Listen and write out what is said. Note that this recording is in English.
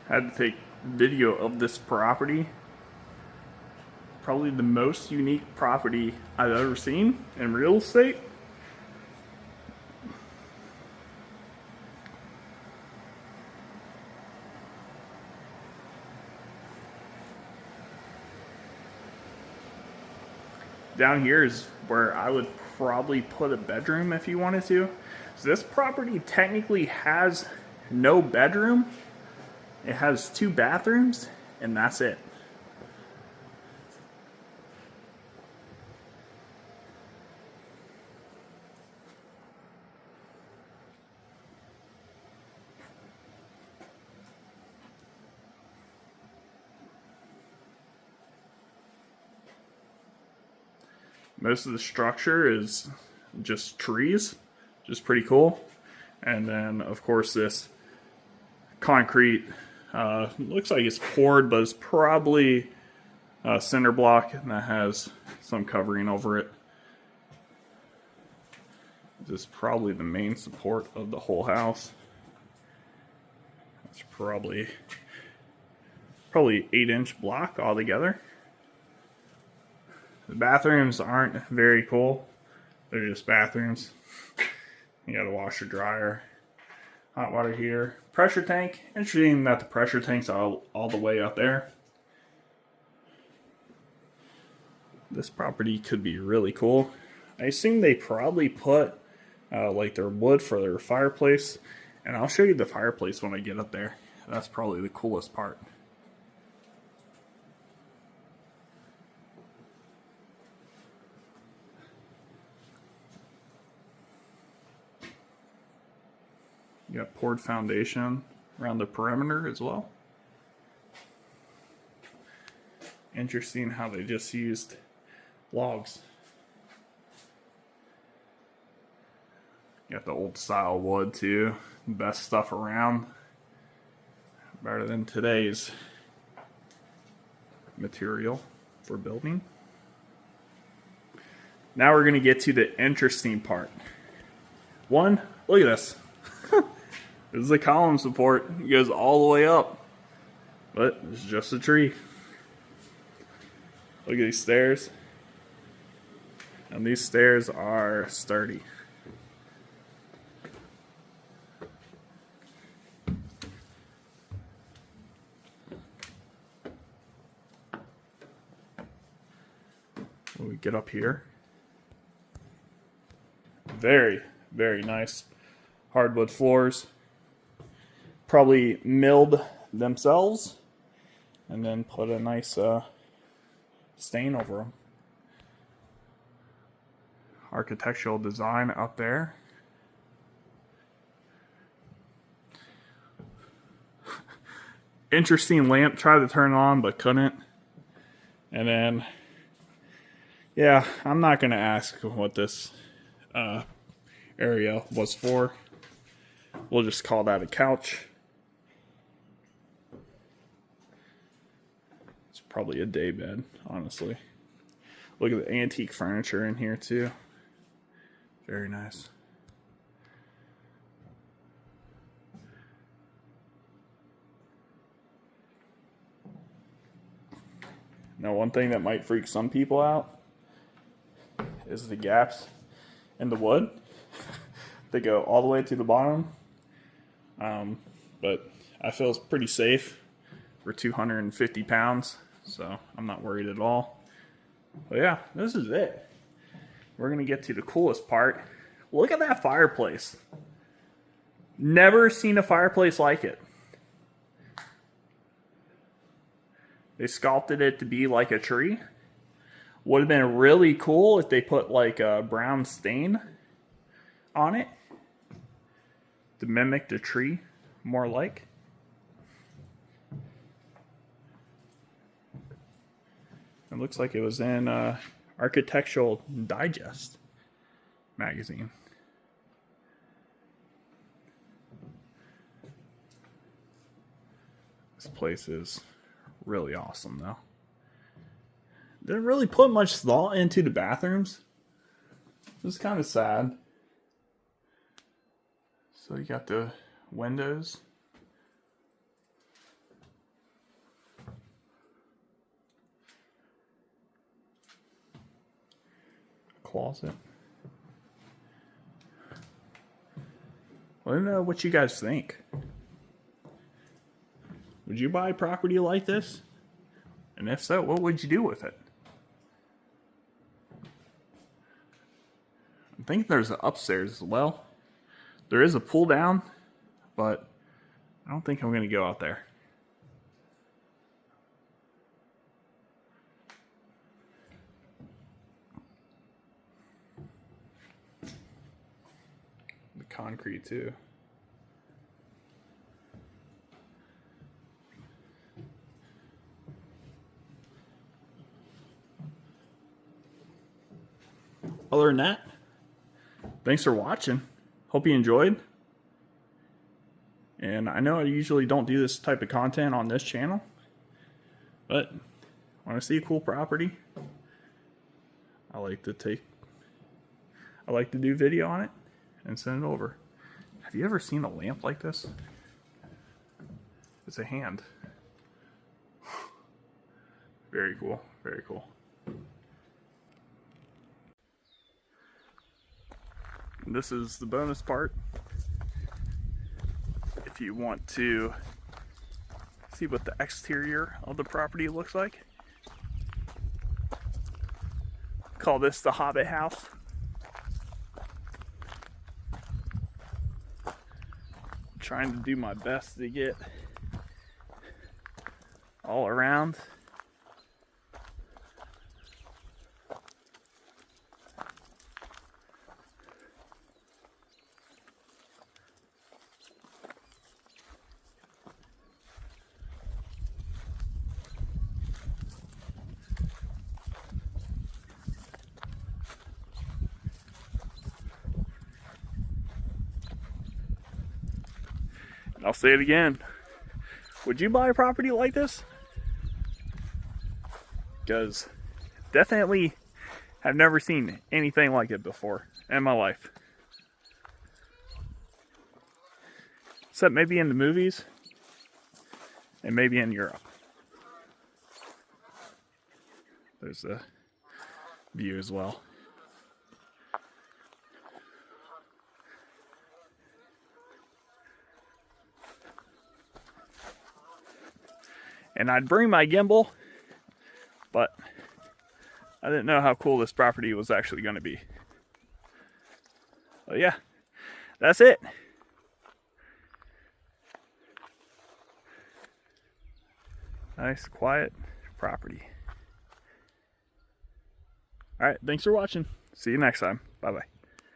I had to take video of this property. Probably the most unique property I've ever seen in real estate. Down here is where I would probably put a bedroom if you wanted to. So this property technically has no bedroom. It has 2 bathrooms, and that's it. Most of the structure is just trees, just pretty cool. And then, of course, this concrete looks like it's poured, but it's probably a cinder block, and that has some covering over it. This is probably the main support of the whole house. It's probably 8-inch block altogether. The bathrooms aren't very cool. They're just bathrooms. You got a washer, dryer, hot water heater, pressure tank. Interesting that the pressure tank's all the way up there. This property could be really cool. I assume they probably put like their wood for their fireplace. And I'll show you the fireplace when I get up there. That's probably the coolest part. You got poured foundation around the perimeter as well. Interesting how they just used logs. Got the old style wood too. Best stuff around. Better than today's material for building. Now we're going to get to the interesting part. One, look at this. This is a column support. It goes all the way up. But it's just a tree. Look at these stairs. And these stairs are sturdy. When we get up here, very, very nice hardwood floors. Probably milled themselves and then put a nice stain over them. Architectural design up there. Interesting lamp. Tried to turn on but couldn't. And then, yeah, I'm not going to ask what this area was for. We'll just call that a couch. It's probably a day bed, honestly. Look at the antique furniture in here too. Very nice. Now, one thing that might freak some people out is the gaps in the wood. They go all the way to the bottom. But I feel it's pretty safe for 250 pounds, so I'm not worried at all. But yeah, this is it. We're going to get to the coolest part. Look at that fireplace. Never seen a fireplace like it. They sculpted it to be like a tree. Would have been really cool if they put like a brown stain on it to mimic the tree more like. It looks like it was in Architectural Digest magazine. This place is really awesome though. Didn't really put much thought into the bathrooms. This is kind of sad. So you got the windows. closet. Let me know what you guys think. Would you buy property like this? And if so, what would you do with it? I think there's an upstairs as well. There is a pull down, but I don't think I'm going to go out there. The concrete too. Other than that, thanks for watching. Hope you enjoyed. And I know I usually don't do this type of content on this channel, but when I see a cool property, I like to do video on it and send it over. Have you ever seen a lamp like this? It's a hand. Very cool, very cool. This is the bonus part. If you want to see what the exterior of the property looks like, call this the Hobbit house. I'm trying to do my best to get all around. I'll say it again. Would you buy a property like this? Because definitely have never seen anything like it before in my life. Except maybe in the movies and maybe in Europe. There's the view as well. And I'd bring my gimbal, but I didn't know how cool this property was actually going to be. But yeah, that's it. Nice, quiet property. All right, thanks for watching. See you next time. Bye-bye.